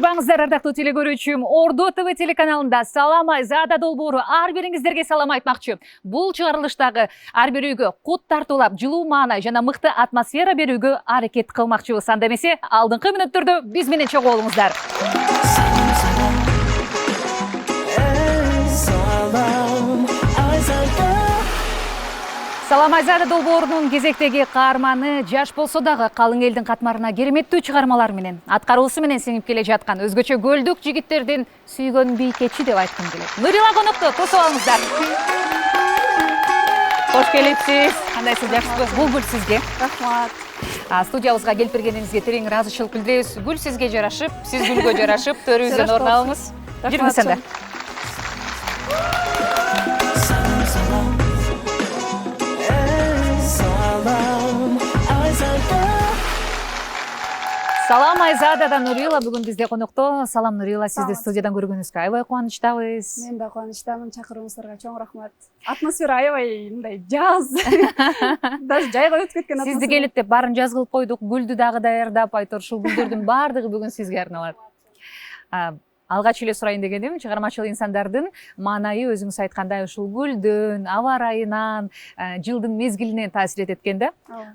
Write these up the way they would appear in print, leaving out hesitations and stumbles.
Арбаңыздар, ардактуу теле көрүүчүм. Орду ТВ телеканалында салам Айзада долбоору ар бириңиздерге салам айтмакчы. Бул чыгарылыштагы ар бир үйгө кут тартуулап, жылуу маанай жана мыкты атмосфера берүүгө аракет кылмакчыбыз. Анда эмесе, алдыңкы мүнөттөрдө биз менен чогуу болуңуздар. Салам Айзада долбоорунун кезектеги каарманы жаш болсо дагы калың элдин катмарына кереметтүү чыгармалар менен, аткаруусу менен сиңип келе жаткан өзгөчө көлдүк жигиттердин сүйгөн бийкечи деп айткым келет. Нурила конокто, тосуп алыңыздар. Кош келипсиз. Кандайсыз, жакшысызбы? Бул гүл сизге. Рахмат. Студиябызга келип бергениңизге терең ыраазычылык билдиребиз. Гүл сизге жарашып, сиз гүлгө жарашып, төрүбүздөн орун алыңыз. Жүрүңүз анда. Салам Айзададан Нурила бүгүн бизде конокто. Салам Нурила, сизди студиядан көргөнүбүзгө аябай кубанычтабыз. Мен да кубанычтамын, чакырууңуздарга чоң рахмат. Атмосфера аябай мындай жаз. Даже жайга өтүп кеткен атмосфера. Сизди келет деп баарын жаз кылып койдук. Гүлдү дагы даярдап, айтор ушул гүлдөрдүн баардыгы бүгүн сизге арналат. Алгач эле сурайын дегеним, чыгармачыл инсандардын маанайы өзүңүз айткандай ушул гүлдөн, аба ырайынан, жылдын мезгилинен таасир этет экен да.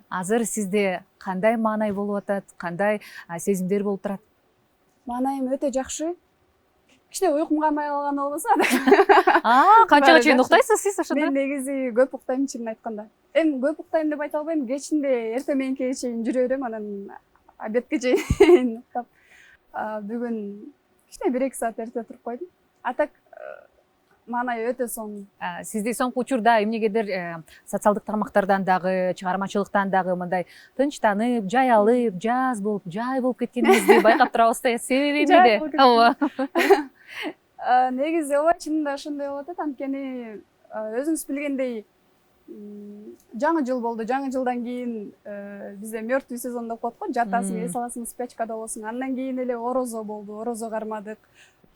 Азыр сизде кандай маанай болуп атат, кандай сезимдер болуп турат? Маанайым өтө жакшы. Кичине уйкум камай калган болбосо. Канчага чейин уктайсыз сиз ошондо? Мен негизи көп уктайм, чынын айтканда. Эми көп уктайм деп айта албайм, кечинде эртең мененке чейин жүрө берем, анан обедке чейин уктап. Бүгүн кичине 1-2 саат эрте туруп койдум. А так маанай өтө сонун. Сизди соңку учурда эмнегедир социалдык тармактардан дагы, чыгармачылыктан дагы мындай тынчтанып, жаялып, жай болуп кеткениңизди байкап турабыз да. Себеби эмнеде? Ооба. Негизи ооба, чынында ошондой болуп атат. Анткени өзүңүз билгендей, жаңы жыл болду. Жаңы жылдан кийин бизде мёртвый сезон деп коет го, жатасың, эс аласың, спячкада болосуң. Андан кийин эле орозо болду, орозо кармадык.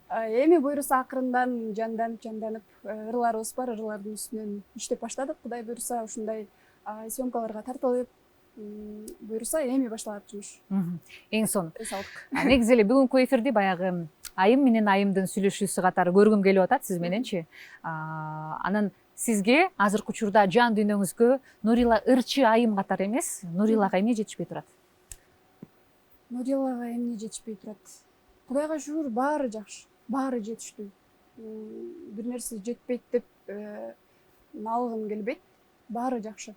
Эми буйруса акырындан жанданып ырларыбыз бар, ырлардын үстүнөн иштеп баштадык. Кудай буйруса ушундай съемкаларга тартылып, буйруса эми башталат жумуш. Эң сонун. Негизи эле бүгүнкү эфирди баягы Айым менен Айымдын сүйлөшүүсү катары көргүм келип атат сиз мененчи. Анан сизге азыркы учурда жан дүйнөңүзгө Нурила ырчы Айым катары эмес, Нурилага эмне жетишпей турат? Нурилага эмне жетишпей турат? Кудайга шүгүр, баары жакшы, баары жетиштүү. Бир нерсе жетпейт деп налыгым келбейт. Баары жакшы.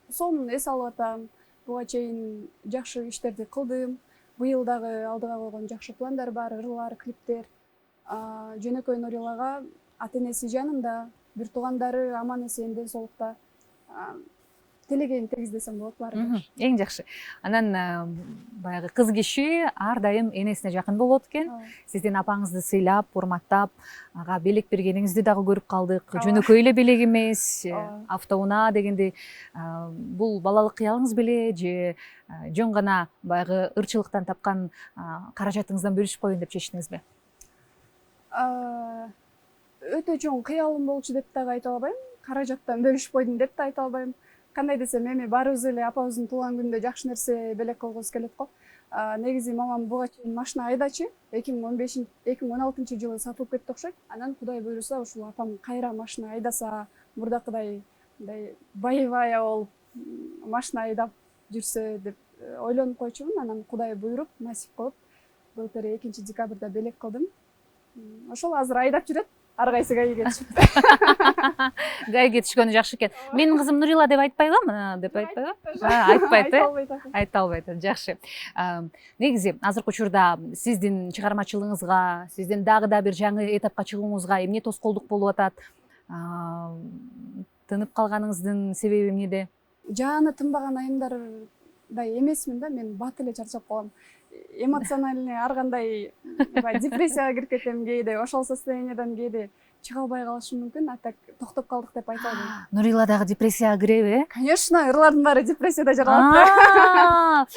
Сонун эс алып атам. Буга чейин жакшы иштерди кылдым. Быйыл дагы алдыга койгон жакшы пландар бар, ырлар, клиптер. Жөнөкөй Нурилага ата-энеси жанында, бир туугандары аман эсен, ден соолукта. Телегейин тегиздесем болот баары. Эң жакшы. Анан баягы кыз киши ар дайым энесине жакын болот экен. Сиздин апаңызды сыйлап, урматтап, ага белек бергениңизди дагы көрүп калдык. Жөнөкөй эле белек эмес, автоунаа дегендей. Бул балалык кыялыңыз беле же жөн гана баягы ырчылыктан тапкан каражатыңыздан бөлүшүп коеюн деп чечтиңизби? Өтө чоң кыялым болчу деп дагы айта албайм. Каражаттан бөлүшүп койдум деп да айта албайм. Кандай десем, эми баарыбыз эле апабыздын туулган күнүндө жакшы нерсе белек кылгыбыз келет го. Негизи мамам буга чейин машина айдачы. 2016 жылы сатылып кетти окшойт. Анан Кудай буйруса ушул апам кайра машина айдаса, мурдакыдай мындай боевая болуп машина айдап жүрсө деп ойлонуп койчумун. Анан Кудай буйруп, насип кылып, былтыр 2 декабрда белек кылдым. Ошол азыр айдап жүрөт. Ар кайсы гаиге түшүп. Гаиге түшкөнү жакшы экен. Менин кызым Нурила деп айтпайбы? Деп айтпайбы? Айта албайт. Жакшы. Негизи азыркы учурда сиздин чыгармачылыгыңызга, сиздин дагы да бир жаңы этапка чыгууңузга эмне тоскоолдук болуп атат? Тынып калганыңыздын себеби эмнеде? Жааны тынбаган айымдардай эмесмин да, мен бат эле чарчап калам. Эмоциональный ар кандай депрессияга кирип кетем кээде, ошол состояниядан кээде чыга албай калышым мүмкүн. А так токтоп калдык деп айта албайм. Нурила дагы депрессияга киреби? Конечно, ырлардын баары депрессияда жаралат.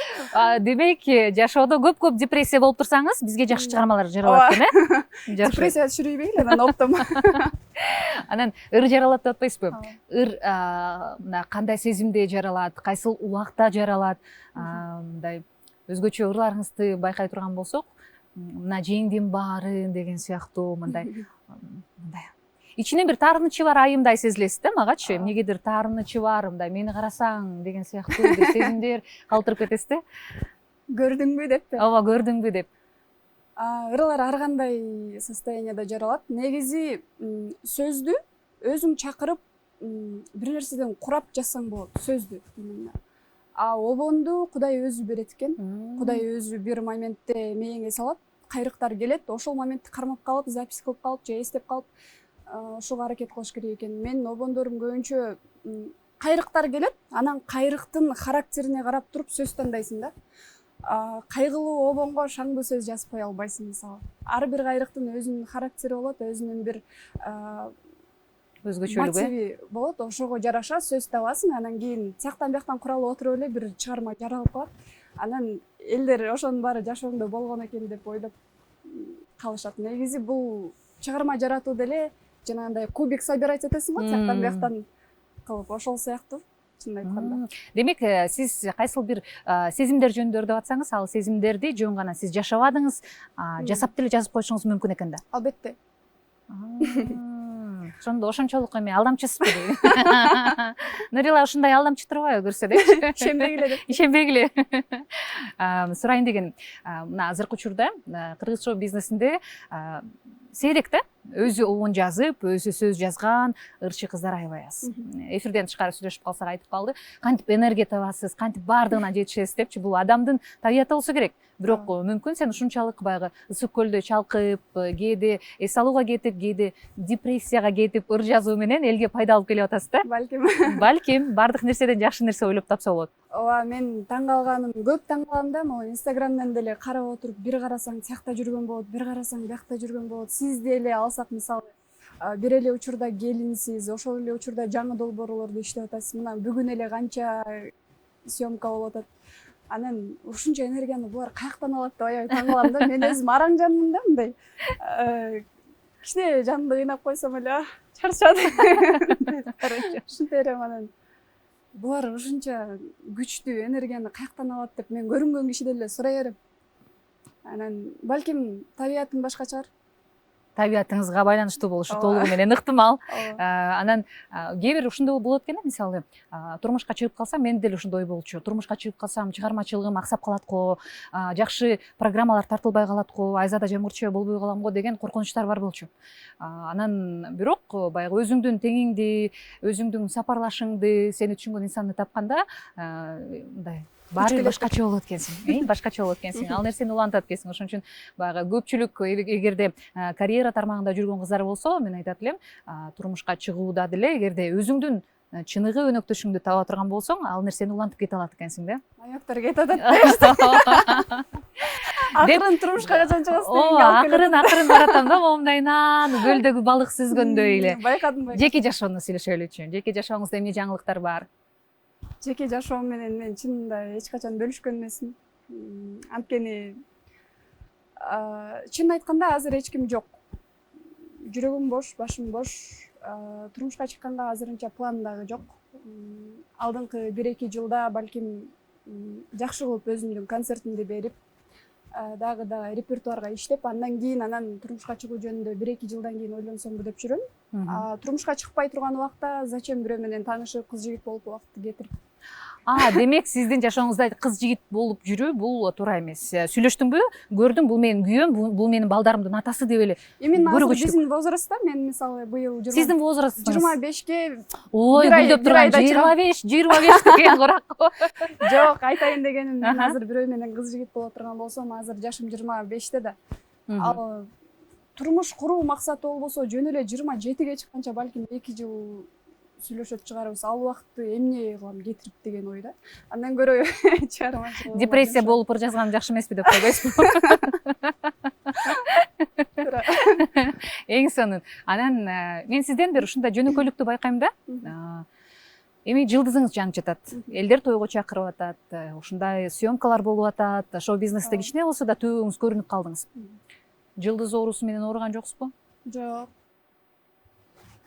Демек, жашоодо көп депрессия болуп турсаңыз, бизге жакшы чыгармалар жаралат экен, э? Депрессия түшүрбөйлү, анан оптом. Анан ыр жаралат деп атпайсызбы? Ыр кандай сезимде жаралат, кайсыл убакта жаралат? Мындай өзгөчө ырларыңызды байкай турган болсок, мына жеңдим баарын деген сыяктуу мындай ичинен бир таарынычы бар айымдай сезилесиз да магачы, эмнегедир таарынычы бар, мындай мени карасаң деген сыяктуу бир сезимдер калтырып кетесиз да. Көрдүңбү деппи? Ооба, көрдүңбү деп. Ырлар ар кандай состоянияда жаралат. Негизи сөздү өзүң чакырып бир нерседен курап жазсаң болот, сөздү. Обонду Кудай өзү берет экен. Кудай өзү бир моментте мээңе салат, кайрыктар келет, ошол моментти кармап калып, запись кылып калып же эстеп калып, ошого аракет кылыш керек экен. Менин обондорум көбүнчө кайрыктар келет, анан кайрыктын характерине карап туруп сөз тандайсың да. Кайгылуу обонго шаңдуу сөз жазып кое албайсың мисалы. Ар бир кайрыктын өзүнүн характери болот, өзүнүн бир Өзгөчөлүгү. мотиви болот, ошого жараша сөз табасың, анан кийин тияктан бияктан куралып отуруп эле бир чыгарма жаралып калат. Анан элдер ошонун баары жашооңдо болгон экен деп ойлоп калышат. Негизи бул чыгарма жаратуу деле жанагындай кубик собирать этесиң го, тияктан бияктан кылып, ошол сыяктуу. Демек, сиз кайсыл бир сезимдер жөнүндө өрдөп атсаңыз, ал сезимдерди жөн гана сиз жашабадыңыз, жасап деле жазып коюшуңуз мүмкүн экен да. Албетте. Ошондо ошончолук эме алдамчысызбы дейт. Нурила ушундай алдамчы турбайбы көрсө депчи. Ишенбегиле деп. Ишенбегиле. Сурайын деген, мына азыркы учурда кыргыз шоу бизнесинде сейрек да өзү обон жазып, өзү сөз жазган ырчы кыздар аябай аз. Эфирден тышкары сүйлөшүп калсак айтып калды. Кантип энергия табасыз, кантип баардыгына жетишесиз депчи. Бул адамдын табияты болсо керек. Бирок мүмкүн сен ушунчалык баягы ысык көлдө чалкып, кээде эс алууга кетип, кээде депрессияга кетип ыр жазуу менен элге пайда алып келип атасыз да. Балким баардык нерседен жакшы нерсе ойлоп тапса болот. Ооба, мен таң калганым, көп таң калам да, могу Инстаграмдан деле карап отуруп, бир карасаң тиякта жүргөн болот, бир карасаң биякта жүргөн болот. Сиз деле алсак мисалы, бир эле учурда келинсиз, ошол эле учурда жаңы долбоорлорду иштеп атасыз. Мына бүгүн эле канча съемка болуп атат. Анан ушунча энергияны булар каяктан алат деп аябай таң калам да. Мен өзүм араң жанмын да, мындай. Кичине жанымды кыйнап койсом эле, чарчадым. Ушинтип элем анан. Булар ушунча күчтүү энергияны каяктан алат деп мен көрүнгөн кишиден эле сурай берем. Анан балким табиятым башкача. Табиятыңызга байланыштуу болушу толугу менен ыктымал. Анан кээ бир ушундай болот экен, мисалы, турмушка чыгып калсам, мен деле ушундай ой болчу. Турмушка чыгып калсам, чыгармачылыгым аксап калат го, жакшы программалар тартылбай калат го, Айзада Жамгырчиева болбой калам го деген коркунучтар бар болчу. Анан бирок баягы өзүңдүн теңиңди, өзүңдүн сапарлашыңды, сени түшүнгөн инсанды тапканда, мындай баары башкача болот экенсиң, башкача болот экенсиң. Ал нерсени улантат экенсиң. Ошон үчүн баягы көпчүлүк эгерде карьера тармагында жүргөн кыздар болсо, мен айтат элем, турмушка чыгууда деле эгерде өзүңдүн чыныгы өнөктөшүңдү таба турган болсоң, ал нерсени улантып кете алат экенсиң да. Аяктар кетип атат. Акырын турмушка качан чыгасыз дегенге алып келет. Акырын баратам да, момундайнан көлдөгү балык сүзгөндөй эле. Байкадым. Жеке жашоону сүйлөшөлүчү. Жеке жашооңузда эмне жаңылыктар бар? Жеке жашоом менен мен чынында эч качан бөлүшкөн эмесмин. Анткени чынын айтканда азыр эч ким жок. Жүрөгүм бош, башым бош. Турмушка чыкканга азырынча план дагы жок. Алдыңкы 1-2 жылда балким жакшы кылып өзүмдүн концертимди берип, дагы репертуарга иштеп, андан кийин турмушка чыгуу жөнүндө 1-2 жылдан кийин ойлонсомбу деп жүрөм. Турмушка чыкпай турган убакта зачем бирөө менен таанышып, кыз жигит болуп убакытты кетирип. Демек сиздин жашооңузда кыз жигит болуп жүрүү бул туура эмес. Сүйлөштүңбү? Көрдүң, бул менин күйөөм, бул менин балдарымдын атасы деп эле. Именно азыр биздин возрастта, мен мисалы быйыл Сиздин возрастыңыз 25-ке Ой, гүлдөп турган 25 деген курак. Жок, айтайын дегеним, мен азыр бирөө менен кыз жигит боло турган болсом, азыр жашым 25-те да. Ал турмуш куруу максаты болбосо, жөн эле 27-ге чыкканча балким 2 жыл сүйлөшөт чыгарбыз. Ал убакытты эмне кылам кетирип деген ойда. Андан көрө чыгармачылык. Депрессия болуп ыр жазган жакшы эмеспи деп койбойсузбу? Эң сонун. Анан мен сизден бир ушундай жөнөкөйлүктү байкайм да. Эми жылдызыңыз жанып жатат. Элдер тойго чакырып атат. Ушундай съемкалар болуп атат. Шоу бизнесте кичине болсо да түбүңүз көрүнүп калдыңыз. Жылдыз оорусу менен ооруган жоксузбу? Жок.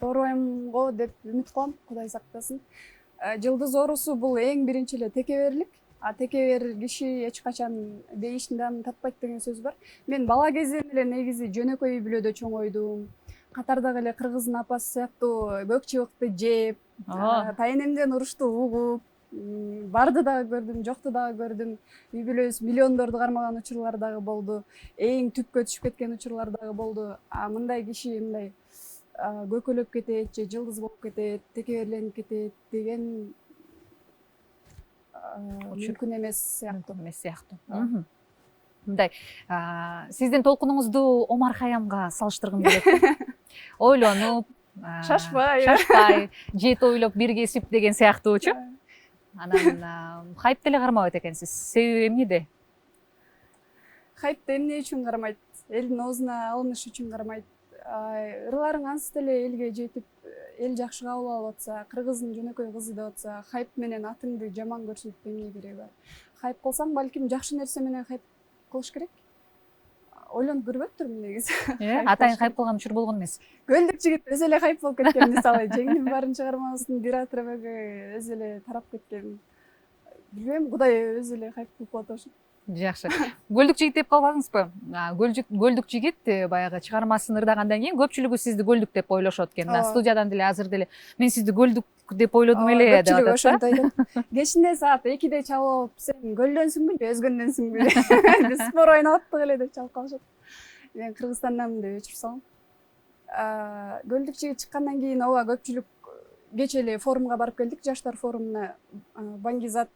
Оорубайм го деп үмүт кылам, Кудай сактасын. Жылдыз оорусу бул эң биринчи эле текеберлик. текебер киши эч качан бейишин даамын татпайт деген сөз бар. Мен бала кезден эле негизи жөнөкөй үй бүлөдө чоңойдум. Катардагы эле кыргыздын апасы сыяктуу көк чыбыкты жеп, тайэнемден урушту угуп, барды дагы көрдүм, жокту дагы көрдүм. Үй бүлөбүз миллиондорду кармаган учурлар дагы болду. Эң түпкө түшүп кеткен учурлар дагы болду. Мындай киши мындай көкөлөп кетет же жылдыз болуп кетет, текеберленип кетет деген мүмкүн эмес сыяктуу. Мындай сиздин толкунуңузду Омар Хайямга салыштыргым келет. Ойлонуп, шашпай, жет ойлоп бир кесип деген сыяктуучу. Анан хайп деле кармабайт экенсиз. Себеби эмнеде? Хайпты эмне үчүн кармайт? Элдин оозуна алыныш үчүн кармайт. Ырларың ансыз деле элге жетип, эл жакшы кабыл алып атса, кыргыздын жөнөкөй кызы деп атса, хайп менен атыңды жаман көрсөтүп эмне кереги бар? Хайп кылсаң, балким жакшы нерсе менен хайп кылыш керек. Ойлонуп көрбөптүрмүн негизи. Атайын хайп кылган учур болгон эмес. Көлдүк жигит өзү эле хайп болуп кеткен, мисалы, Жеңдин барын чыгармабыздын биратырбеги өзү эле тарап кеткен. Билбейм, Кудай өзү эле хайп кылып коет ошо. Жакшы. Көлдүк жигит деп калбадыңызбы? Көлдүк жигит баягы чыгармасын ырдагандан кийин көпчүлүгү сизди көлдүк деп ойлошот экен. Студиядан деле азыр деле мен сизди көлдүк деп ойлодум эле деп атат. Ошентип айтат. Кечинде саат 2-де чалып алып, сен көлдөнсүңбү же өзгөндөнсүңбү? Биз спор ойноп аттык эле деп чалып калышат. Мен Кыргызстандамын деп өчүрүп салам. Көлдүк жигит чыккандан кийин ооба көпчүлүк кече эле форумга барып келдик, жаштар форумуна. Баңгизат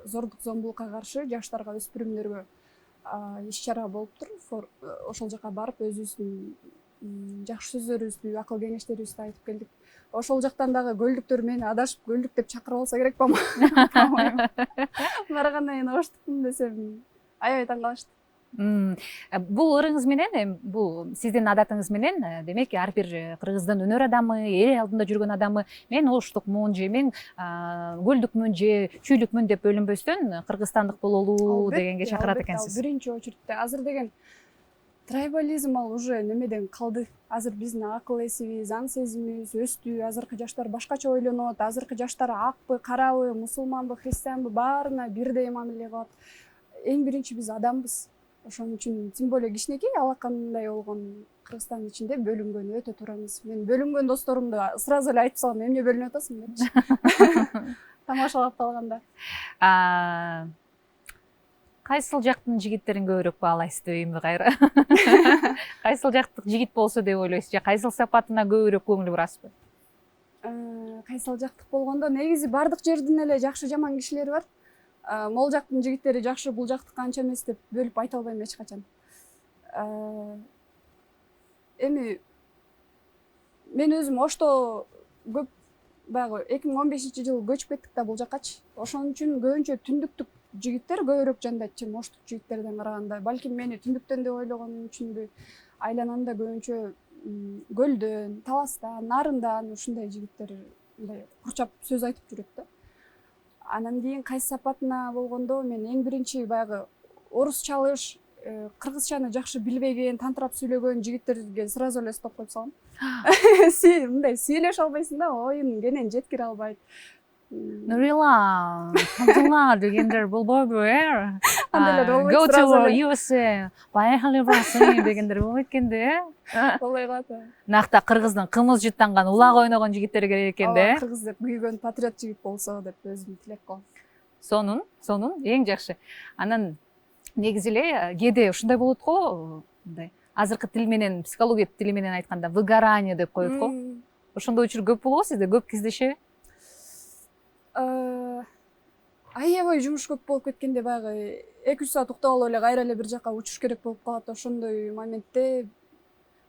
зордук зомбулукка каршы жаштарга, өспүрүмдөргө иш-чара болуптур. Ошол жака барып өзүбүздүн жакшы сөздөрүбүздү, акыл кеңештерибизди айтып келдик. Ошол жактан дагы көлдүктөр мени адашып көлдүк деп чакырып алса керек ба? Баргандан кийин оштукмун десем, аябай таң калышты. Бул ырыңыз менен, бул сиздин адатыңыз менен, демек ар бир кыргыздын өнөр адамы, эл алдында жүргөн адамы мен оштукмун же мен көлдүкмүн же чүйлүкмүн деп бөлүнбөстөн кыргызстандык бололу дегенге чакырат экенсиз. Биринчи очередте азыр деген трайбализм ал уже немеден калды. Азыр биздин акыл эсибиз, аң сезимибиз өстү. Азыркы жаштар башкача ойлонот. Азыркы жаштар акпы, карабы, мусулманбы, христианбы баарына бирдей мамиле кылат. Эң биринчи биз адамбыз. Ошон үчүн тем более кичинекей алакандай болгон Кыргызстандын ичинде бөлүнгөн өтө туура эмес. Мен бөлүнгөн досторумду сразу эле айтып салам, эмне бөлүнүп атасың депчи. Тамашалап калганда. Кайсыл жактын жигиттерин көбүрөөк баалайсыз дейбизби кайра? Кайсыл жактык жигит болсо деп ойлойсуз же кайсыл сапатына көбүрөөк көңүл бурасызбы? Кайсыл жактык болгондо негизи бардык жердин эле жакшы жаман кишилери бар. Могул жактын жигиттери жакшы, бул жактыкы анча эмес деп бөлүп айта албайм эч качан. Эми мен өзүм Ошто көп баягы 2015-жылы көчүп кеттик да бул жаккачы. Ошон үчүн көбүнчө түндүктүк жигиттер көбүрөөк жандайт чем оштук жигиттерден караганда. Балким мени түндүктөн деп ойлогонум үчүнбү, айланамда көбүнчө көлдөн, таластан, нарындан ушундай жигиттер мындай курчап сөз айтып жүрөт да. Анан кийин кайсы сапатына болгондо мен эң биринчи баягы орусчалыш, кыргызчаны жакшы билбеген, тантырап сүйлөгөн жигиттерге сразу эле стоп коюп салам. Мындай сүйлөшө албайсың да, оюн кенен жеткире албайт. Нурила, Абдулла дегендер болбойбу, Go to USA, поехали в Россию дегендер болбойт экенде, Болбой калат. Накта кыргыздын кымыз жыттанган, улак ойногон жигиттер керек экенде. Кыргыз деп күйгөн патриот жигит болсо деп өзүм тилек кылам. Сонун, эң жакшы. Анан негизи эле кээде ушундай болот го, мындай азыркы тил менен, психология тили менен айтканда выгорание деп коет го. Ошондой учур көп болобу сизде, көп кездешеби? Аябай жумуш көп болуп кеткенде баягы 2-3 саат уктап алып эле кайра эле бир жака учуш керек болуп калат. Ошондой моментте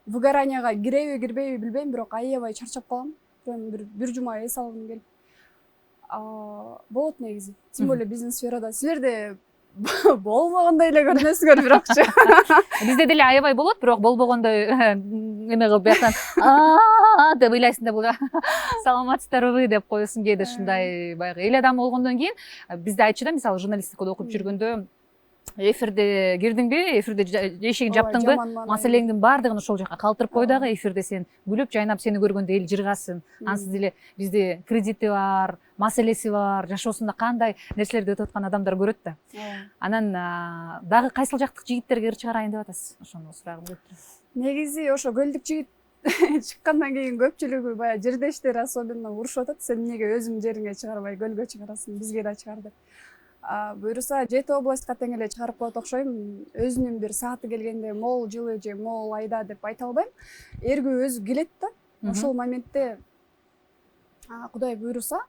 выгоранияга киреби, кирбейби билбейм, бирок аябай чарчап калам. Прям бир жума эс алгым келип. Болот негизи. Тем более биздин сферада силерде болбогондой эле көрүнөсүңөр бирокчу. Бизде деле аябай болот, бирок болбогондой эме кылып бияктан деп ыйлайсың да, бул саламатсыздарбы деп коесуң кээде ушундай баягы эл адамы болгондон кийин бизде айтчу да, мисалы журналистикада окуп жүргөндө эфирде кирдиңби, эфирде эшигин жаптыңбы, маселеңдин баардыгын ошол жака калтырып кой дагы. Эфирде сен күлүп жайнап сени көргөндө эл жыргасын. Ансыз деле бизде кредити бар, маселеси бар, жашоосунда кандай нерселерди өтүп аткан адамдар көрөт да. Анан дагы кайсыл жактык жигиттерге ыр чыгарайын деп атасыз? Ошону сурагым келип турат. Негизи ошо көлдүк жигит чыккандан кийин көпчүлүгү баягы жердештер особенно урушуп атат. Сен эмнеге өзүң жериңе чыгарбай көлгө чыгарасың, бизге да чыгар деп. Буюрса жети областка тең эле чыгарып коет окшойм. Өзүнүн бир сааты келгенде могул жылы же могул айда деп айта албайм. Эргүү өзү келет да. Ошол моментте Кудай буйруса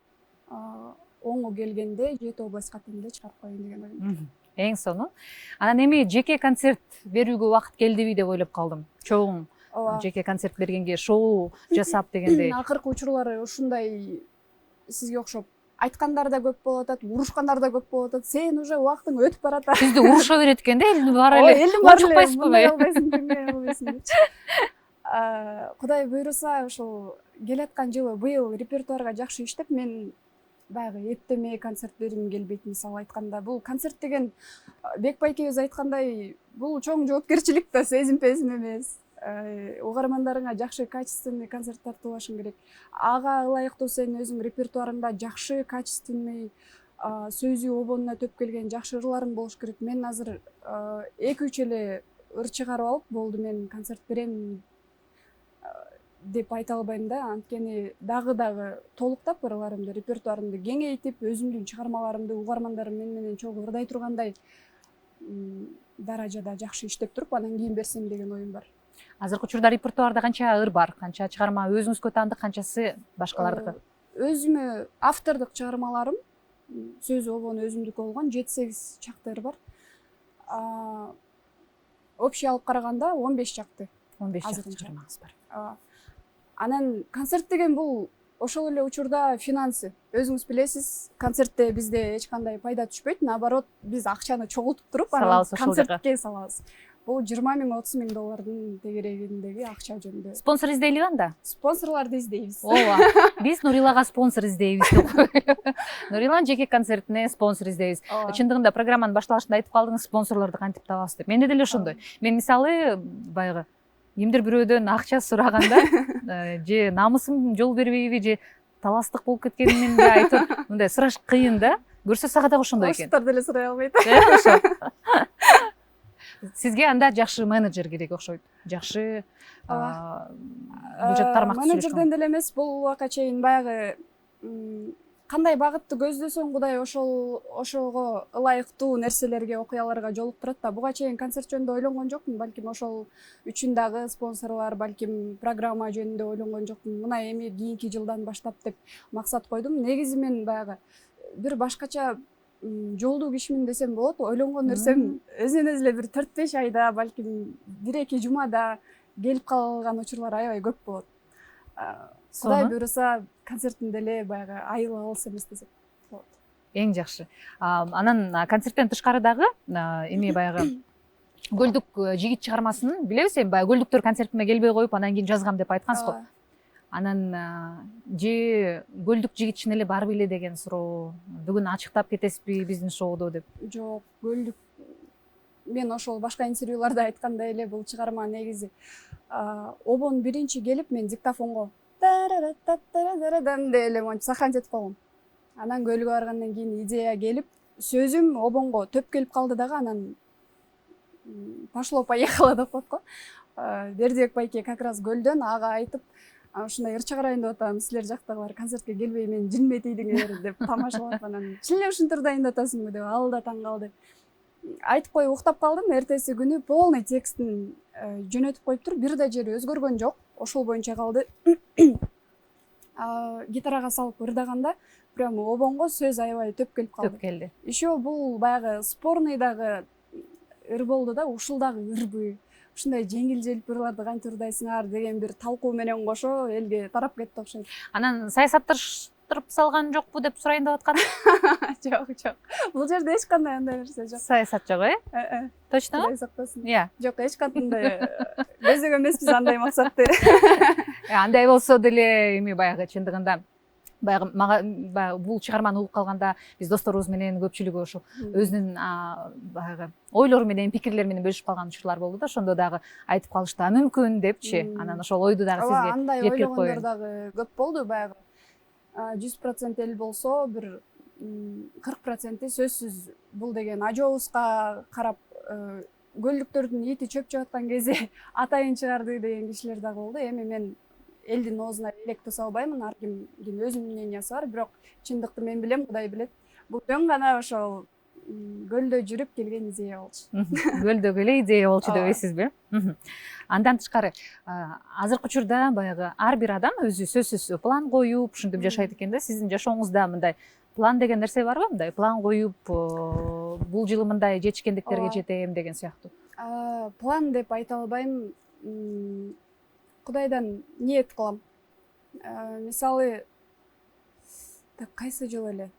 оңу келгенде жети областка тең эле чыгарып коеюн деген оюм. Эң сонун. Анан эми жеке концерт берүүгө убакыт келдиби деп ойлоп калдым. Чоң жеке концерт бергенге, шоу жасап дегендей. Акыркы учурлары ушундай сизге окшоп айткандар да көп болуп атат, урушкандар да көп болуп атат. Сен уже убактың өтүп баратат. Бизди уруша берет экен да, элдин баары эле. Элдин баары эле мындай албайсың, тиңдей албайсың депчи. Кудай буйруса ошол келаткан жылы быйыл репертуарга жакшы иштеп, мен баягы эптеме концерт бергим келбейт. Мисалы айтканда, бул концерт деген Бек байкебиз айткандай, бул чоң жоопкерчилик да, сезим-песим эмес. Угармандарыңа жакшы качественный концерт тартуулашың керек. Ага ылайыктуу сен өзүң репертуарыңда жакшы качественный сөзү обонуна төп келген жакшы ырларың болуш керек. Мен азыр 2-3 эле ыр чыгарып алып, болду мен концерт берем деп айта албайм да. Анткени дагы толуктап ырларымды, репертуарымды кеңейтип, өзүмдүн чыгармаларымды угармандарым мен менен чогуу ырдай тургандай даражада жакшы иштеп туруп, анан кийин берсем деген оюм бар. Азыркы учурда репертуарда канча ыр бар? Канча чыгарма өзүңүзгө таандык, канчасы башкалардыкы? Өзүмө автордук чыгармаларым, сөзү обону өзүмдүкү болгон 7-8 чакты ыр бар. Общий алып караганда 15 чакты. 15 чакты чыгармаңыз бар. Анан концерт деген бул ошол эле учурда финансы. Өзүңүз билесиз, концертте бизде эч кандай пайда түшпөйт. Наоборот, биз акчаны чогултуп туруп, анан концертке салабыз. Бул 20 000, 30 000 доллардын тегерегиндеги акча жөнүндө. Спонсор издейли анда? Спонсорлорду издейбиз. Ооба. Биз Нурилага спонсор издейбиз деп коелу. Нуриланын жеке концертине спонсор издейбиз. Чындыгында программанын башталышында айтып калдыңыз, спонсорлорду кантип табабыз деп. Менде деле ошондой. Мен мисалы баягы кимдир бирөөдөн акча сураганда же намысым жол бербейби, же таластык болуп кеткенимди айтып, мындай сураш кыйын да. Көрсө сага дагы ошондой экен. Оштор деле сурай албайт. Ошо. Сизге анда жакшы менеджер керек окшойт. Жакшы бул жакта тармакты сүйлөшкөн. Менеджерден деле эмес, бул убакка чейин баягы кандай багытты көздөсөң Кудай ошого ылайыктуу нерселерге, окуяларга жолуктурат да. Буга чейин концерт жөнүндө ойлонгон жокмун, балким ошол үчүн дагы спонсорлор, балким программа жөнүндө ойлонгон жокмун. Мына эми кийинки жылдан баштап деп максат койдум. Негизи мен баягы бир башкача жолдуу кишимин десем болот. Ойлонгон нерсем өзүнөн өзү эле бир 4-5 айда, балким 1-2 жумада келип калган учурлар аябай көп болот. Кудай буйруса концертин деле баягы айыл алыс эмес десек болот. Эң жакшы. Анан концерттен тышкары дагы эми баягы Көлдүк жигит чыгармасынын билебиз, эми баягы Көлдүктөр концертиме келбей коюп, анан кийин жазгам деп айткансыз го. Анан же Көлдүк жигит чын эле барбы эле деген суроо. Бүгүн ачыктап кетесизби биздин шоудо деп. Жок, Көлдүк мен ошол башка интервьюларда айткандай эле бул чыгарма негизи обон биринчи келип, мен диктофонго деп эле монтип сахантетип койгом. Анан көлгө баргандан кийин идея келип, сөзүм обонго төп келип калды дагы, анан пошло поехало деп коет го. Бердибек байке как раз көлдөн ага айтып, ушундай ыр чыгарайын деп атам, силер жактагылар концертке келбей мен жинме тийдиңер деп тамашалап, анан чын эле ушинтип дайындатасыңбы деп ал да таң калды. Айтып коюп уктап калдым, эртеси күнү полный текстин жөнөтүп коюптур, бир да жери өзгөргөн жок, ошол боюнча калды. Гитарага салып ырдаганда прямо обонго сөз аябай төп келип калды. Төп келди. Еще бул баягы спорныйдагы ыр болду да, ушул дагы ырбы, ушундай жеңил желп ырларды кантип ырдайсыңар деген бир талкуу менен кошо элге тарап кетти окшойт. Анан саясатташтырып салган жокпу деп сурайын деп атканым? Жок. Бул жерде эч кандай андай нерсе жок. Саясат жок, э? Точно? Иә. Жок, эч кандай көздөг эмеспиз андай максатты. Андай болсо деле эми баягы чындыгында баягы мага бул чыгарманы угуп калганда биз досторубуз менен көпчүлүгү ошо өзүнүн баягы ойлору менен пикирлери менен бөлүшүп калган учурлар болду да, ошондо дагы айтып калышты мүмкүн депчи. Анан ошол ойду дагы ооба, сизге андай жеткирип ойлогондор коеюн. дагы көп болду. Баягы 100% эл болсо бир 40% сөзсүз бул деген ажообузга карап көлдүктөрдүн ити чөп жеп аткан кезде атайын чыгарды деген кишилер дагы болду. Эми мен элдин оозуна элек тосо албаймын, ар кимдин өзүнүн мнениясы бар, бирок чындыкты мен билем, Кудай билет. Бул жөн гана ошол көлдө жүрүп келген идея болчу. Көлдөгү эле идея болчу Ооба. дебейсизби? Андан тышкары азыркы учурда баягы ар бир адам өзү сөзсүз план коюп ушинтип жашайт экен да. Сиздин жашооңузда мындай план деген нерсе барбы? Мындай план коюп, бул жылы мындай жетишкендиктерге Ооба. жетем деген сыяктуу. План деп айта албайм. Кудайдан ниет кылам. Мисалы, так кайсы жыл эле?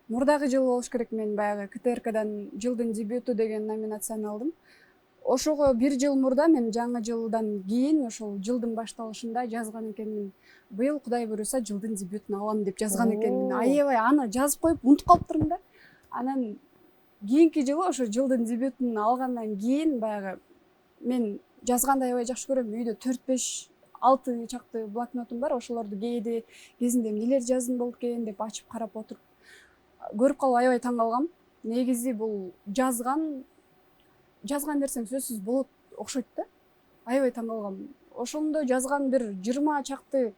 Мурдагы жыл болуш керек, мен баягы КТРКдан жылдын дебюту деген номинацияны алдым. Ошого бир жыл мурда мен жаңы жылдан кийин ошол жылдын башталышында жазган экенмин. Быйыл Кудай буйруса жылдын дебютун алам деп жазган экенмин. Аябай аны жазып коюп унутуп калыптырмын да. Анан кийинки жылы ошо жылдын дебютун алгандан кийин баягы мен жазганды аябай жакшы көрөм. Үйдө 4-5-6 чакты блокнотум бар. Ошолорду кезинде эмнелер жаздым болот экен деп ачып карап отуруп көрүп калып аябай таң калгам. Негизи бул жазган нерсең сөзсүз болот окшойт да. Аябай таң калгам. Ошондо жазган бир 20 чакты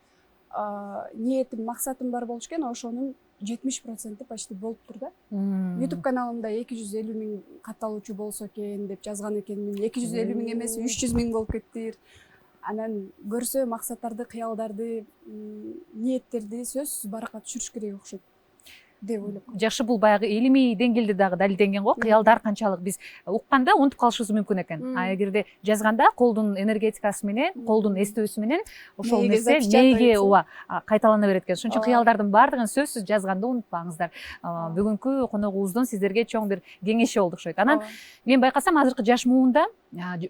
ниетим, максатым бар болчу экен. Ошонун 70% почти болуптур да. YouTube каналымда 250 000 катталуучу болсо экен деп жазган экенмин. 250 000 эмес, 300 000 болуп кеттир. Анан көрсө максаттарды, кыялдарды, ниеттерди сөзсүз баракка түшүрүш керек окшойт деп ойлоп. Жакшы, бул баягы илимий деңгээлде дагы далилденген го. Кыялдар канчалык биз укканда унутуп калышыбыз мүмкүн экен. А эгерде жазганда колдун энергетикасы менен, колдун эстөөсү менен ошол нерсе мээге кайталана берет экен. Ошон үчүн кыялдардын баардыгын сөзсүз жазганды унутпаңыздар. Бүгүнкү коногубуздун сиздерге чоң бир кеңеши болду окшойт. Анан мен байкасам азыркы жаш муунда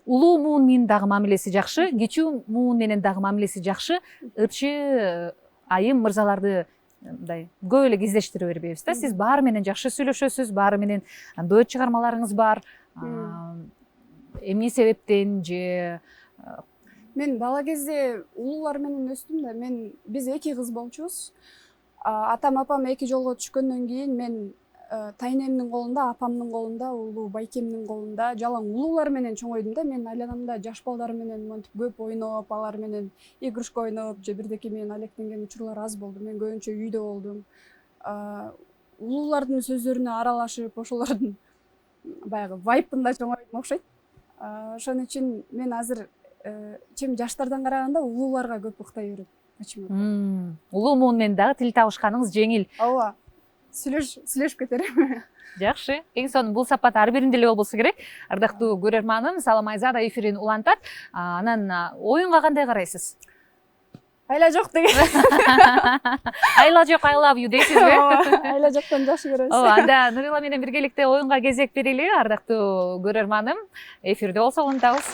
улуу муун менен дагы мамилеси жакшы, кичүү муун менен дагы мамилеси жакшы. Ырчы айым мырзаларды мындай көп эле кездештире бербейбиз да. Сиз баары менен жакшы сүйлөшөсүз, баары менен дуэт чыгармаларыңыз бар. Эмне себептен же мен бала кезде улуулар менен өстүм да. Биз 2 кыз болчубуз. Атам, апам 2 жолго түшкөндөн кийин мен тайнемдин колунда, апамдын колунда, улуу байкемдин колунда жалаң улуулар менен чоңойдум да. Мен айланамда жаш балдар менен монтип көп ойноп, алар менен игрушка ойноп же бирдеке менен алектенген учурлар аз болду. Мен көбүнчө үйдө болдум. Улуулардын сөздөрүнө аралашып, ошолордун баягы вайпында чоңойдум окшойт. Ошон үчүн мен азыр чем жаштардан караганда улууларга көп ыктай берем. Почему? Улуу муун менен дагы тил табышканыңыз жеңил. Ооба. Сүйлөшүп кетерим. Жакшы. Эң сонун бул сапат ар биринде эле болбосо керек. Ардактуу көрөрманым, Салам Айзада эфирин улантат. Анан оюнга кандай карайсыз? Айла жок деген. Айла жок, I love you дейсизби? Айла жоктон жакшы көрөбүз. Ооба, анда Нурила менен биргеликте оюнга кезек берели. Ардактуу көрөрманым, эфирде болсо улантабыз.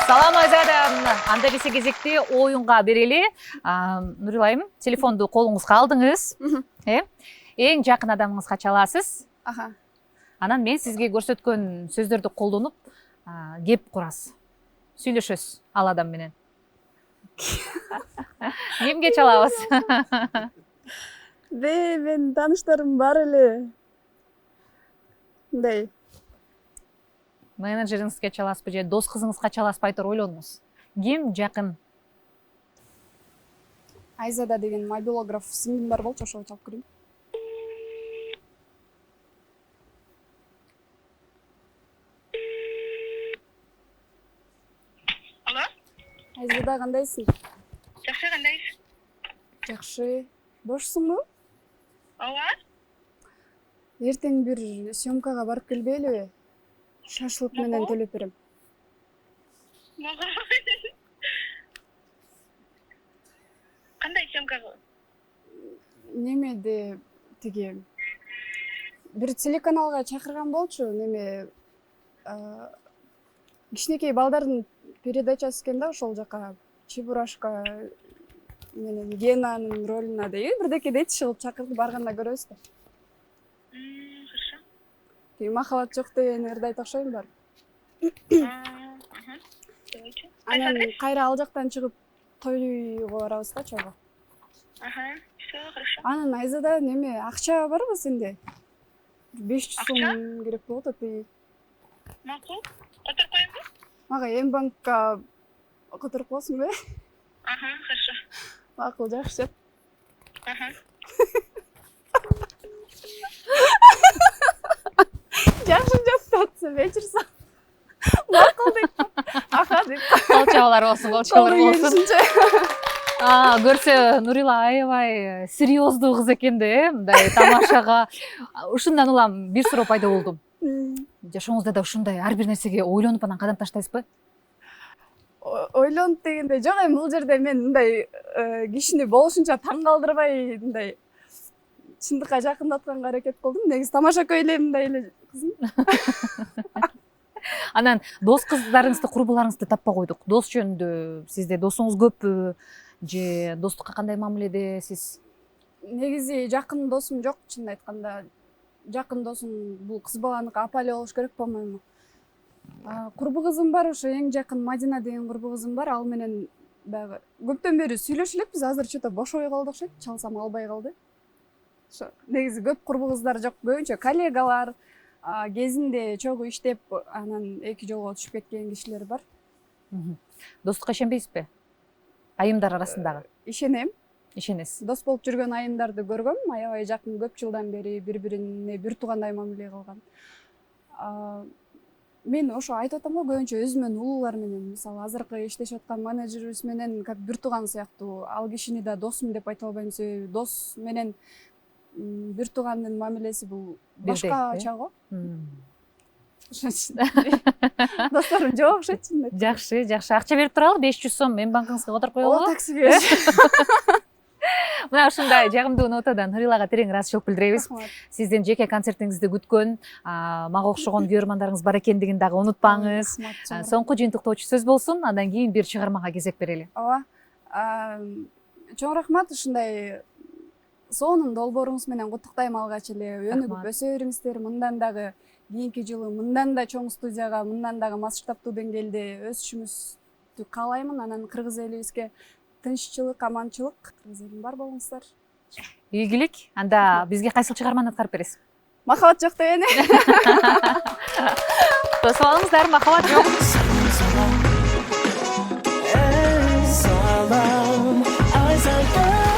Салам Айзада, анда биз кезекти оюнга берели. Нурила айым, телефонду колуңузга алдыңыз. Эң жакын адамыңызга чаласыз. Анан мен сизге көрсөткөн сөздөрдү колдонуп, кеп курасыз. Сүйлөшөсүз ал адам менен. Кимге чалабыз? Мен тааныштарым бар эле. Мындай. Менеджериңизге чаласызбы же дос кызыңызга чаласызбы айтор ойлонуңуз. Ким жакын? Айзада деген мобилограф сиңдим бар болчу, ошого чалып көрөйүн. Алло? Айзада, кандайсың? Жакшы, кандайсың? Жакшы. Бошсуңбу? Ооба. Эртең бир съемкага барып келбейлиби? Шашлык менен төлөп берем. Кандай съемкага? Немеде тиги бир телеканалга чакырган болчу, неме кичинекей балдардын передачасы экен да, ошол жака Чебурашка менен Генанын ролуна дейби бирдеке дейт чыгып чакырды, барганда көрөбүз да. Хорошо. Тиги махабат жок дегендерди айта окшойм бар. Давайте. Анан кайра ал жактан чыгып тойго барабыз да, чогуу. Все хорошо. Анан Айзада неме акча барбы сенде? 500 Акча? сом керек болот атпайбы? Макул. Которуп коюңбу? Мага эм банкка которуп коесуңбу? Хорошо. Макул, жакшы. Жакшы жатсың, вечерсің. Макул деп. Деп. Колчабалар болсун, колчабалар болсун. Көрсө Нурила аябай серьездуу кыз экен да, мындай тамашага. Ушундан улам бир суроо пайда болду. Жашооңузда да ушундай ар бир нерсеге ойлонуп анан кадам таштайсызбы? Ойлонуп дегенде жок, эми бул жерде мен мындай кишини болушунча таң калтырбай мындай чындыкка жакындатканга аракет кылдым. Негизи тамаша көйлөмүндай эле кызым. Анан дос кыздарыңызды, курбуларыңызды таппай койдук. Дос жөнүндө сизде досуңуз көппү же достукка кандай мамиледесиз? Негизи жакын досум жок, чынын айтканда. Жакын досум бул кыз баланыкы апа эле болуш керек, по-моему. Курбу кызым бар, ошо эң жакын Мадина деген курбу кызым бар. Ал менен баягы көптөн бери сүйлөшүп элекпиз, азыр чөтө бошобой калды окшойт, чалсам албай калды. Ошо негизи көп курбу кыздар жок, көбүнчө коллегалар, кезинде чогуу иштеп, анан эки жолго түшүп кеткен кишилер бар. Достукка ишенбейсизби? Айымдар арасындагы? Ишенем. Ишенесиз. Дос болуп жүргөн айымдарды көргөм, аябай жакын, көп жылдан бери бири-бирине бир туугандай мамиле кылган. Мен ошо айтып атам го, көбүнчө өзүмөн улуулар менен, мисалы азыркы иштешип аткан менеджерибиз менен как бир тууган сыяктуу. Ал кишини да досум деп айта албайм, себеби дос менен бир туугандын мамилеси бул башкача го. Досторум жок окшойт чын. Жакшы, жакшы. Акча берип туралы, 500 сом эм банкыңызга которуп коелу. Таксиге. Мына ушундай жагымдуу нотадан Нурилага терең ыраазычылык билдиребиз. Сиздин жеке концертиңизди күткөн, мага окшогон көрөрмандарыңыз бар экендигин дагы унутпаңыз. Соңку жыйынтыктоочу сөз болсун, андан кийин бир чыгармага кезек берели. Ооба. Чоң рахмат, ушундай сонун долбооруңуз менен куттуктайм алгач эле. Өнүгүп өсө бериңиздер. Мындан дагы кийинки жылы мындан да чоң студияга, мындан дагы масштабтуу деңгээлде өсүшүңүздү каалаймын. Анан кыргыз элибизге тынччылык, аманчылык, кыргыз элим бар болуңуздар. Ийгилик. Анда бизге кайсыл чыгарманы аткарып бересиз? Махабат жок дегени. Тосуп алыңыздар, махабат жок. Salam, eyes on